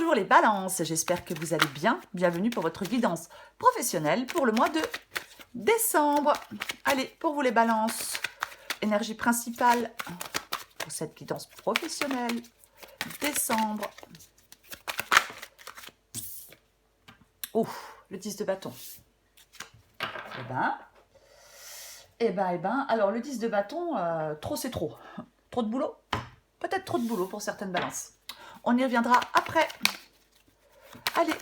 Bonjour les balances, j'espère que vous allez bien. Bienvenue pour votre guidance professionnelle pour le mois de décembre. Allez, pour vous les balances, énergie principale pour cette guidance professionnelle, décembre. Oh, le 10 de bâton. Alors le 10 de bâton, trop c'est trop. Trop de boulot? Peut-être trop de boulot pour certaines balances. On y reviendra après. Allez.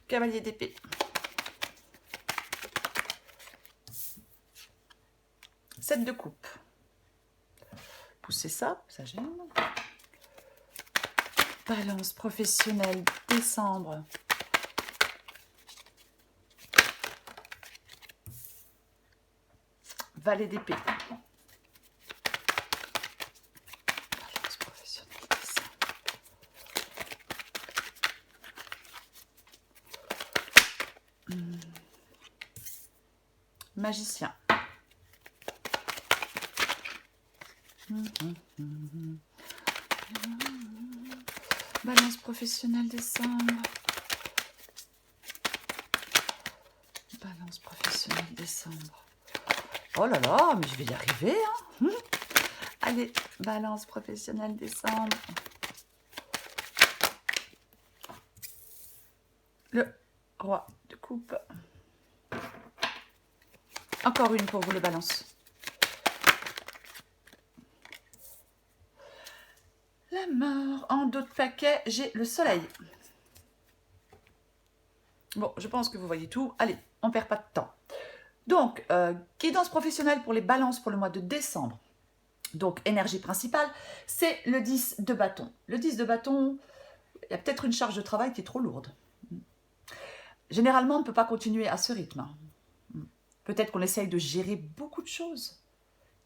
Cavalier d'épée. Sept de coupe. Poussez ça, ça gêne. Balance professionnelle, décembre. Valet d'épée. Balance professionnelle, décembre. Magicien. Balance professionnelle, décembre. Balance professionnelle, décembre. Oh là là, mais je vais y arriver, hein. Allez, balance professionnelle, décembre. Le roi de coupe. Encore une pour vous, les balances. La mort. En dos de paquet, j'ai le soleil. Bon, je pense que vous voyez tout. Allez, on ne perd pas de temps. Donc, guidance professionnelle pour les balances pour le mois de décembre. Donc, énergie principale, c'est le 10 de bâton. Le 10 de bâton, il y a peut-être une charge de travail qui est trop lourde. Généralement, on ne peut pas continuer à ce rythme. Peut-être qu'on essaye de gérer beaucoup de choses.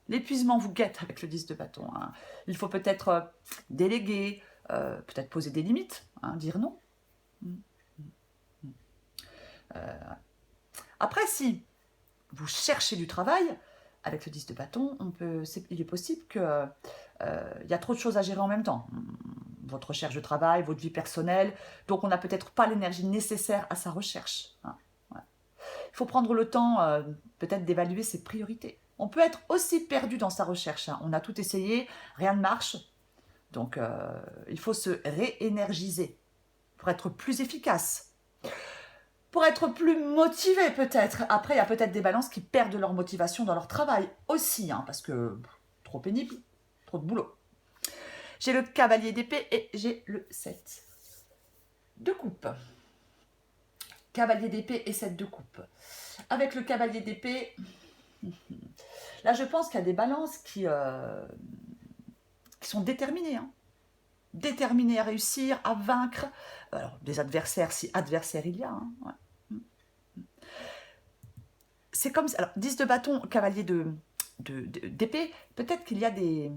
L'épuisement vous guette avec le 10 de bâton. Hein. Il faut peut-être déléguer, peut-être poser des limites, hein, dire non. Après, si vous cherchez du travail, avec le 10 de bâton, il est possible qu'il y a trop de choses à gérer en même temps. Votre recherche de travail, votre vie personnelle, donc on n'a peut-être pas l'énergie nécessaire à sa recherche. Hein. Ouais. Il faut prendre le temps peut-être d'évaluer ses priorités. On peut être aussi perdu dans sa recherche. Hein. On a tout essayé, rien ne marche. Donc il faut se réénergiser pour être plus efficace. Pour être plus motivé peut-être. Après, il y a peut-être des balances qui perdent leur motivation dans leur travail aussi, hein, parce que trop pénible, trop de boulot. J'ai le cavalier d'épée et j'ai le 7 de coupe. Cavalier d'épée et 7 de coupe. Avec le cavalier d'épée, là je pense qu'il y a des balances qui sont déterminées. Hein. Déterminées à réussir, à vaincre. Alors, des adversaires, si adversaire il y a. Hein, ouais. C'est comme... Alors, 10 de bâton, cavalier d'épée, peut-être qu'il y a des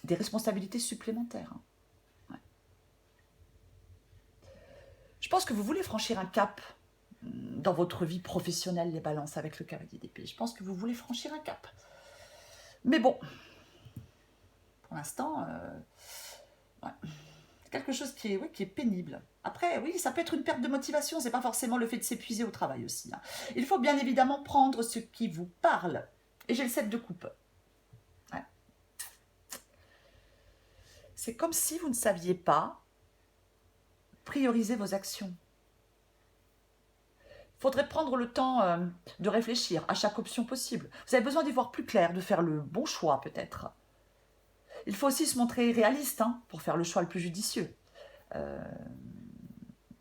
responsabilités supplémentaires. Ouais. Je pense que vous voulez franchir un cap dans votre vie professionnelle, les balances, avec le cavalier d'épée. Je pense que vous voulez franchir un cap. Mais bon, pour l'instant, ouais. Quelque chose qui est pénible. Après, oui, ça peut être une perte de motivation, c'est pas forcément le fait de s'épuiser au travail aussi. Hein. Il faut bien évidemment prendre ce qui vous parle. Et j'ai le 7 de coupe. Ouais. C'est comme si vous ne saviez pas prioriser vos actions. Il faudrait prendre le temps de réfléchir à chaque option possible. Vous avez besoin d'y voir plus clair, de faire le bon choix peut-être. Il faut aussi se montrer réaliste hein, pour faire le choix le plus judicieux.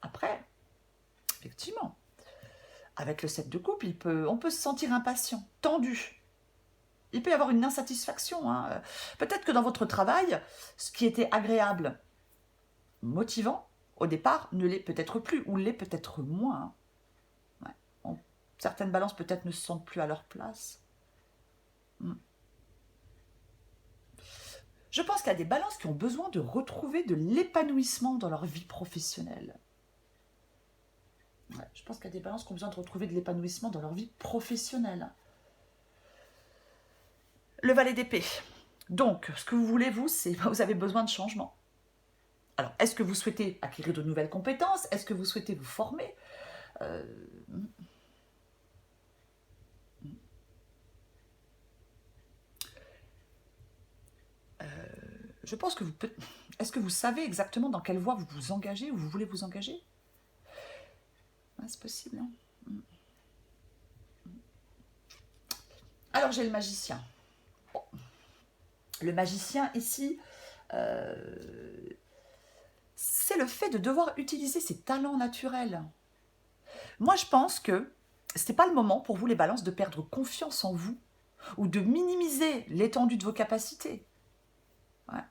Après, effectivement, avec le 7 de coupe, on peut se sentir impatient, tendu. Il peut y avoir une insatisfaction. Hein. Peut-être que dans votre travail, ce qui était agréable, motivant, au départ, ne l'est peut-être plus, ou l'est peut-être moins. Ouais. Certaines balances peut-être ne se sentent plus à leur place. Je pense qu'il y a des balances qui ont besoin de retrouver de l'épanouissement dans leur vie professionnelle. Ouais, je pense qu'il y a des balances qui ont besoin de retrouver de l'épanouissement dans leur vie professionnelle. Le valet d'épée. Donc, ce que vous voulez, vous, c'est vous avez besoin de changement. Alors, est-ce que vous souhaitez acquérir de nouvelles compétences? Est-ce que vous souhaitez vous former? Euh, je pense que est-ce que vous savez exactement dans quelle voie vous vous engagez ou vous voulez vous engager? Ouais, c'est possible, hein. Alors, j'ai le magicien. Bon. Le magicien, ici, c'est le fait de devoir utiliser ses talents naturels. Moi, je pense que ce n'est pas le moment pour vous, les balances, de perdre confiance en vous ou de minimiser l'étendue de vos capacités. Ouais.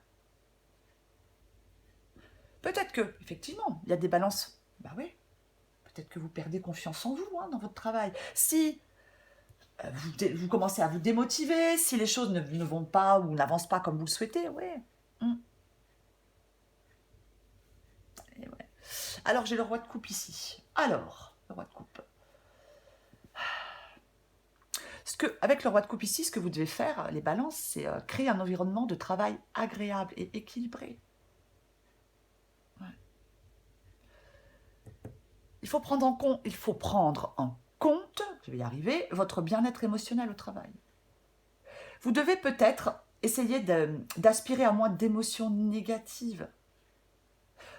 Peut-être que, effectivement, il y a des balances. Bah oui, peut-être que vous perdez confiance en vous, hein, dans votre travail. Si vous commencez à vous démotiver, si les choses ne vont pas ou n'avancent pas comme vous le souhaitez, oui. Mm. Et ouais. Alors, j'ai le roi de coupe ici. Alors, le roi de coupe. Avec le roi de coupe ici, ce que vous devez faire, les balances, c'est créer un environnement de travail agréable et équilibré. Ouais. Il faut prendre en compte, je vais y arriver, votre bien-être émotionnel au travail. Vous devez peut-être essayer d'aspirer à moins d'émotions négatives.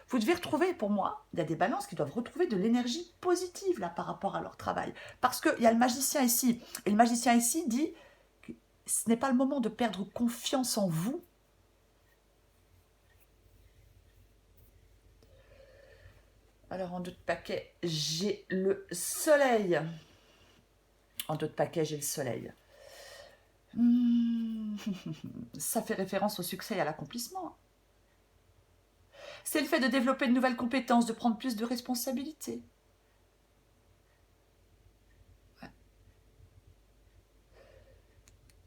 Vous devez retrouver, pour moi, il y a des balances qui doivent retrouver de l'énergie positive là par rapport à leur travail. Parce qu'il y a le magicien ici. Et le magicien ici dit que ce n'est pas le moment de perdre confiance en vous. Alors en deux de paquet, j'ai le soleil. En deux de paquet, j'ai le soleil. Ça fait référence au succès et à l'accomplissement. C'est le fait de développer de nouvelles compétences, de prendre plus de responsabilités. Ouais.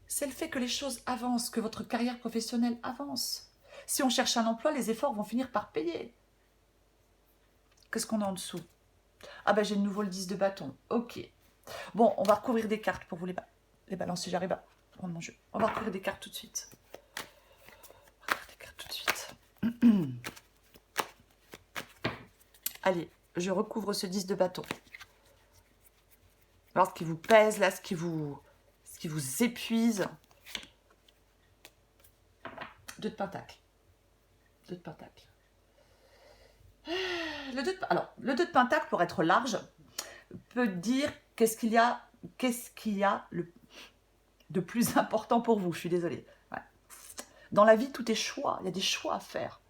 C'est le fait que les choses avancent, que votre carrière professionnelle avance. Si on cherche un emploi, les efforts vont finir par payer. Qu'est-ce qu'on a en dessous? Ah ben j'ai de nouveau le 10 de bâton. Ok. Bon, on va recouvrir des cartes pour vous les balances si j'arrive à prendre mon jeu. On va recouvrir des cartes tout de suite. On va recouvrir des cartes tout de suite. Allez, je recouvre ce 10 de bâton. Alors, ce qui vous pèse, là, ce qui vous épuise. 2 de pentacle. 2 de pentacle. Le 2 de pentacle, pour être large, peut dire qu'est-ce qu'il y a de plus important pour vous. Je suis désolée. Ouais. Dans la vie, tout est choix. Il y a des choix à faire.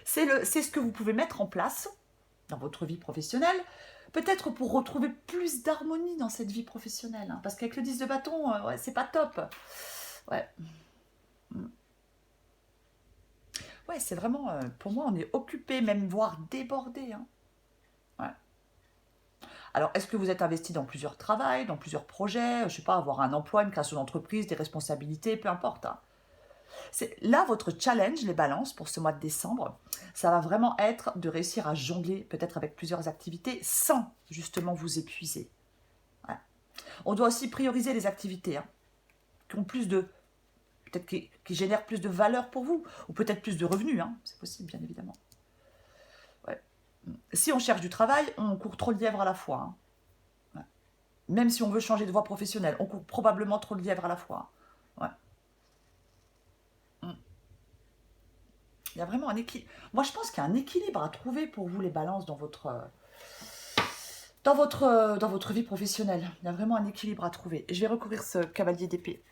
C'est ce que vous pouvez mettre en place dans votre vie professionnelle, peut-être pour retrouver plus d'harmonie dans cette vie professionnelle. Hein, parce qu'avec le 10 de bâton, ouais, c'est pas top. Ouais. Ouais, c'est vraiment, pour moi, on est occupé, même voire débordé. Hein. Ouais. Alors, est-ce que vous êtes investi dans plusieurs travails, dans plusieurs projets, je ne sais pas, avoir un emploi, une création d'entreprise, des responsabilités, peu importe. Hein. Là, votre challenge, les balances, pour ce mois de décembre, ça va vraiment être de réussir à jongler peut-être avec plusieurs activités sans justement vous épuiser. Ouais. On doit aussi prioriser les activités qui ont plus de... peut-être qui génèrent plus de valeur pour vous, ou peut-être plus de revenus, hein. C'est possible, bien évidemment. Ouais. Si on cherche du travail, on court trop de lièvres à la fois. Hein. Ouais. Même si on veut changer de voie professionnelle, on court probablement trop de lièvres à la fois. Ouais. Il y a vraiment un équilibre. Moi, je pense qu'il y a un équilibre à trouver pour vous, les balances, dans votre vie professionnelle. Il y a vraiment un équilibre à trouver. Et je vais recouvrir ce cavalier d'épée.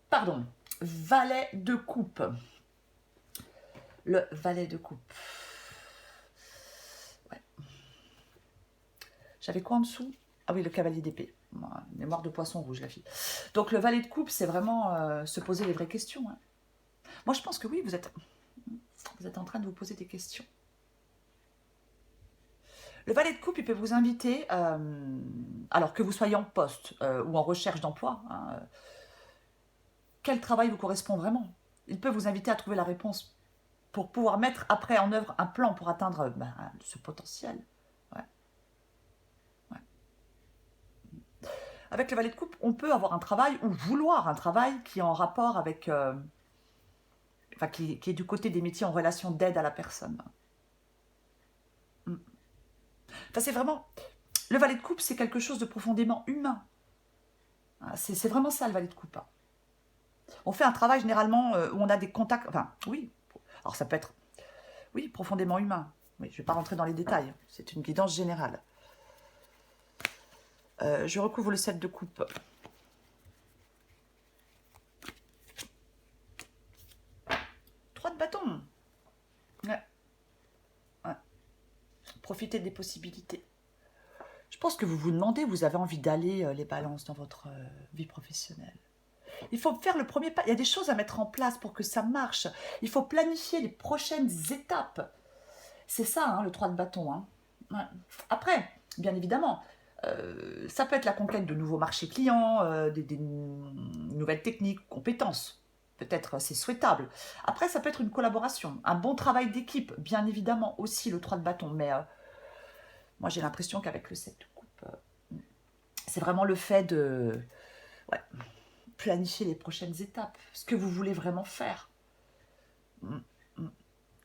Pardon. Valet de coupe. Le valet de coupe. Ouais. J'avais quoi en dessous? Ah oui, le cavalier d'épée. Mémoire de poisson rouge, la fille. Donc le valet de coupe, c'est vraiment se poser les vraies questions. Hein. Moi, je pense que oui, vous êtes en train de vous poser des questions. Le valet de coupe, il peut vous inviter, alors que vous soyez en poste ou en recherche d'emploi, hein, quel travail vous correspond vraiment? Il peut vous inviter à trouver la réponse pour pouvoir mettre après en œuvre un plan pour atteindre ce potentiel. Ouais. Ouais. Avec le valet de coupe, on peut avoir un travail ou vouloir un travail qui est en rapport avec, enfin qui est du côté des métiers en relation d'aide à la personne. Enfin, c'est vraiment, le valet de coupe, c'est quelque chose de profondément humain. C'est vraiment ça le valet de coupe. On fait un travail généralement où on a des contacts, enfin oui, alors ça peut être, oui, profondément humain. Oui, je ne vais pas rentrer dans les détails, c'est une guidance générale. Je recouvre le 7 de coupe. Trois de bâton. Ouais. Ouais. Profitez des possibilités. Je pense que vous vous demandez, vous avez envie d'aller les balances dans votre vie professionnelle. Il faut faire le premier pas. Il y a des choses à mettre en place pour que ça marche. Il faut planifier les prochaines étapes. C'est ça, hein, le 3 de bâton. Hein. Ouais. Après, bien évidemment, ça peut être la conquête de nouveaux marchés clients, des nouvelles techniques, compétences. Peut-être c'est souhaitable. Après, ça peut être une collaboration, un bon travail d'équipe, bien évidemment aussi le 3 de bâton. Mais moi, j'ai l'impression qu'avec le 7 de coupe, c'est vraiment le fait de planifier les prochaines étapes, ce que vous voulez vraiment faire.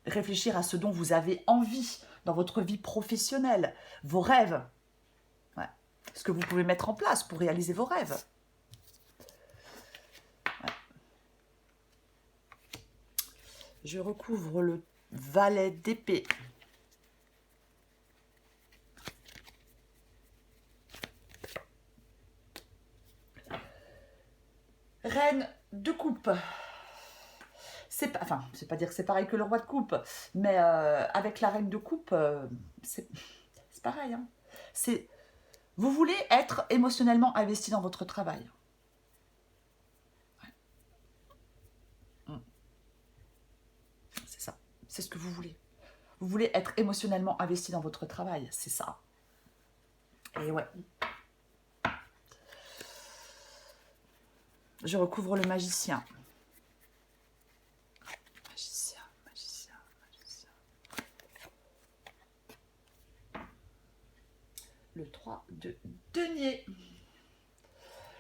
Réfléchir à ce dont vous avez envie dans votre vie professionnelle, vos rêves, ce que vous pouvez mettre en place pour réaliser vos rêves. Ouais. Je recouvre le valet d'épée. Reine de coupe. C'est pas, enfin, c'est pas dire que c'est pareil que le roi de coupe, mais avec la reine de coupe, c'est pareil. Hein. Vous voulez être émotionnellement investi dans votre travail. C'est ça. C'est ce que vous voulez. Vous voulez être émotionnellement investi dans votre travail. C'est ça. Et ouais. Je recouvre le magicien. Magicien, magicien, magicien. Le 3 de denier.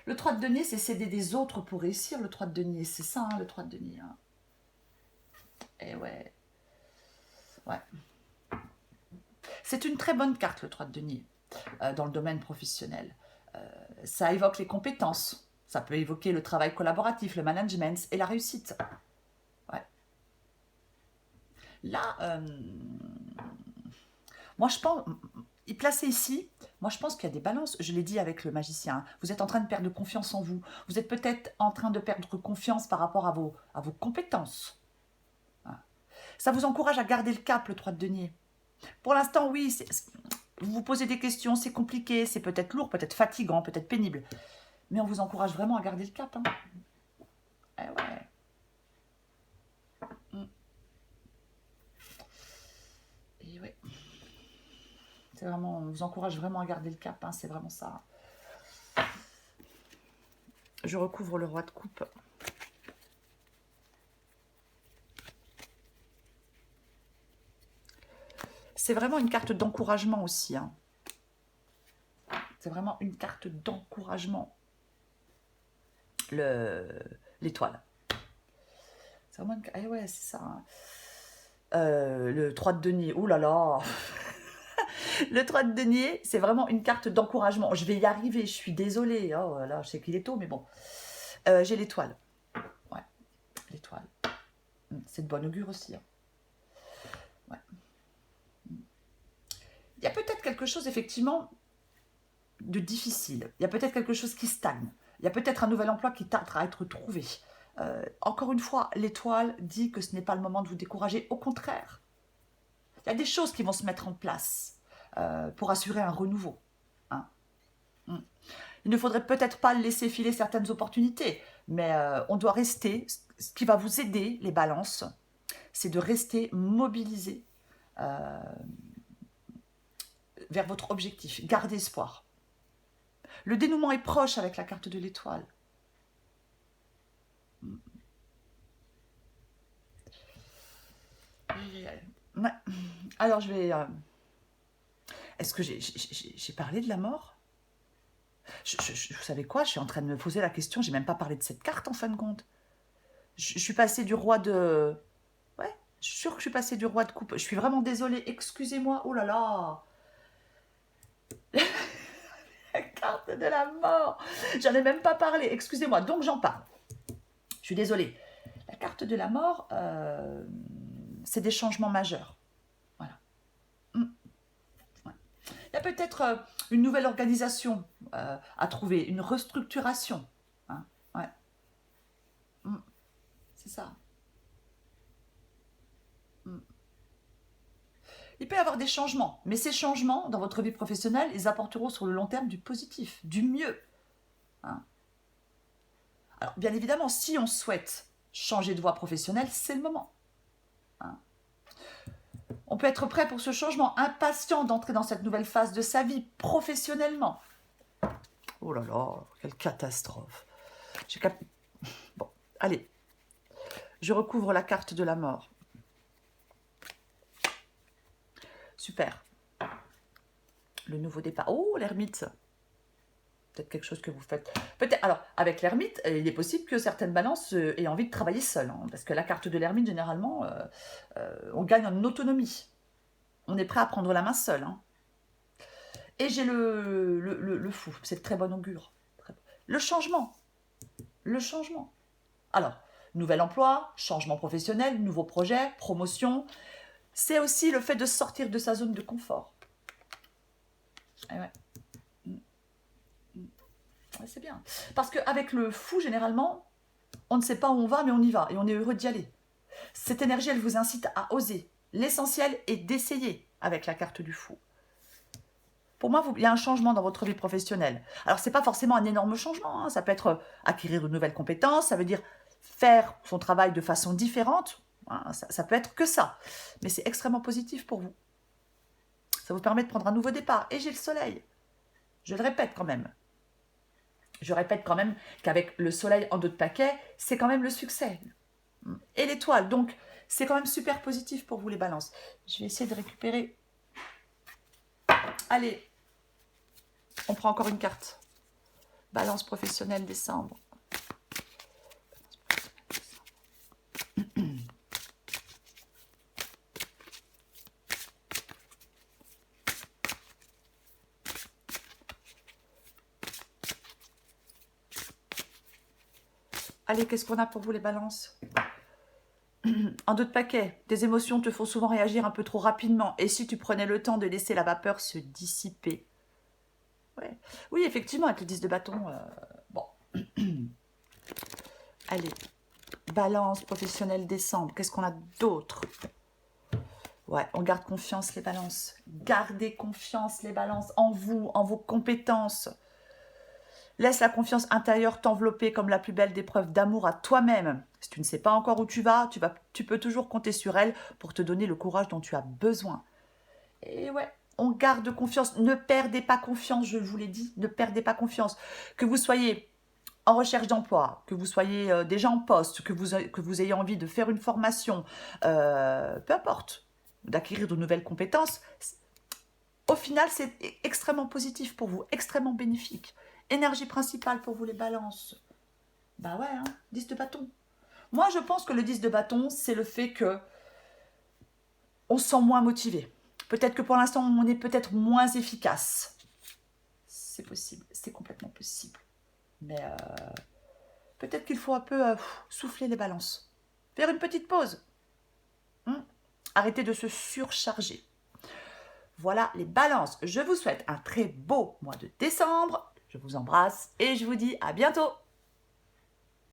Le 3 de denier, c'est s'aider des autres pour réussir. Le 3 de denier, c'est ça, hein, le 3 de denier. Hein. Et ouais. Ouais. C'est une très bonne carte, le 3 de denier, dans le domaine professionnel. Ça évoque les compétences. Ça peut évoquer le travail collaboratif, le management et la réussite. Ouais. Là, moi je pense, placé ici, moi je pense qu'il y a des balances. Je l'ai dit avec le magicien. Vous êtes en train de perdre confiance en vous. Vous êtes peut-être en train de perdre confiance par rapport à vos compétences. Ça vous encourage à garder le cap, le 3 de denier. Pour l'instant, oui, vous vous posez des questions, c'est compliqué, c'est peut-être lourd, peut-être fatigant, peut-être pénible. Mais on vous encourage vraiment à garder le cap. Hein. Eh ouais. Et ouais. C'est vraiment, on vous encourage vraiment à garder le cap, hein, c'est vraiment ça. Je recouvre le roi de coupe. C'est vraiment une carte d'encouragement aussi. Hein. C'est vraiment une carte d'encouragement. L'étoile. C'est vraiment une... Eh ouais, c'est ça. Hein. Le 3 de denier. Ouh là là. Le 3 de denier, c'est vraiment une carte d'encouragement. Je vais y arriver, je suis désolée. Oh là, je sais qu'il est tôt, mais bon. J'ai l'étoile. Ouais, l'étoile. C'est de bon augure aussi. Hein. Ouais. Il y a peut-être quelque chose, effectivement, de difficile. Il y a peut-être quelque chose qui stagne. Il y a peut-être un nouvel emploi qui tarde à être trouvé. Encore une fois, l'étoile dit que ce n'est pas le moment de vous décourager. Au contraire, il y a des choses qui vont se mettre en place pour assurer un renouveau. Hein. Il ne faudrait peut-être pas laisser filer certaines opportunités, mais on doit rester. Ce qui va vous aider, les balances, c'est de rester mobilisé vers votre objectif. Gardez espoir. Le dénouement est proche avec la carte de l'étoile. aïe, aïe. Ouais. Alors, je vais... Est-ce que j'ai parlé de la mort? Vous savez quoi? Je suis en train de me poser la question. J'ai même pas parlé de cette carte, en fin de compte. Je suis passée du roi de... Ouais, je suis sûre que je suis passée du roi de coupe. Je suis vraiment désolée. Excusez-moi. Oh là là. La carte de la mort. J'en ai même pas parlé. Excusez-moi. Donc, j'en parle. Je suis désolée. La carte de la mort, c'est des changements majeurs. Voilà. Ouais. Il y a peut-être une nouvelle organisation à trouver, une restructuration. Hein. Ouais. C'est ça. Il peut y avoir des changements, mais ces changements dans votre vie professionnelle, ils apporteront sur le long terme du positif, du mieux. Hein. Alors, bien évidemment, si on souhaite changer de voie professionnelle, c'est le moment. Hein. On peut être prêt pour ce changement, impatient d'entrer dans cette nouvelle phase de sa vie professionnellement. Oh là là, quelle catastrophe. Bon, allez, je recouvre la carte de la mort. Super. Le nouveau départ. Oh, l'ermite. Peut-être quelque chose que vous faites. Peut-être. Alors, avec l'ermite, il est possible que certaines balances aient envie de travailler seules. Hein, parce que la carte de l'ermite, généralement, on gagne en autonomie. On est prêt à prendre la main seul. Hein. Et j'ai le fou. C'est de très bon augure. Le changement. Le changement. Alors, nouvel emploi, changement professionnel, nouveau projet, promotion. C'est aussi le fait de sortir de sa zone de confort. Et ouais. Ouais, c'est bien. Parce qu'avec le fou, généralement, on ne sait pas où on va, mais on y va. Et on est heureux d'y aller. Cette énergie, elle vous incite à oser. L'essentiel est d'essayer avec la carte du fou. Pour moi, il y a un changement dans votre vie professionnelle. Alors, ce n'est pas forcément un énorme changement. Hein. Ça peut être acquérir de nouvelles compétences. Ça veut dire faire son travail de façon différente. Hein. Ça peut être que ça. Mais c'est extrêmement positif pour vous. Ça vous permet de prendre un nouveau départ. Et j'ai le soleil. Je le répète quand même. Je répète quand même qu'avec le soleil en dos de paquet, c'est quand même le succès. Et l'étoile. Donc, c'est quand même super positif pour vous, les balances. Je vais essayer de récupérer. Allez, on prend encore une carte. Balance professionnelle décembre. Allez, qu'est-ce qu'on a pour vous, les balances? En dos de paquet, tes émotions te font souvent réagir un peu trop rapidement. Et si tu prenais le temps de laisser la vapeur se dissiper? Ouais. Oui, effectivement, avec le 10 de bâton, bon. Allez, balance professionnelle décembre. Qu'est-ce qu'on a d'autre? Ouais, on garde confiance, les balances. Gardez confiance, les balances, en vous, en vos compétences. Laisse la confiance intérieure t'envelopper comme la plus belle des preuves d'amour à toi-même. Si tu ne sais pas encore où tu peux toujours compter sur elle pour te donner le courage dont tu as besoin. Et ouais, on garde confiance. Ne perdez pas confiance, je vous l'ai dit, ne perdez pas confiance. Que vous soyez en recherche d'emploi, que vous soyez déjà en poste, que vous ayez envie de faire une formation, peu importe, d'acquérir de nouvelles compétences, au final, c'est extrêmement positif pour vous, extrêmement bénéfique. Énergie principale pour vous, les balances. Bah ouais, hein, 10 de bâton. Moi, je pense que le 10 de bâton, c'est le fait que on se sent moins motivé. Peut-être que pour l'instant, on est peut-être moins efficace. C'est possible, c'est complètement possible. Mais peut-être qu'il faut un peu souffler les balances. Faire une petite pause. Arrêter de se surcharger. Voilà les balances. Je vous souhaite un très beau mois de décembre. Je vous embrasse et je vous dis à bientôt.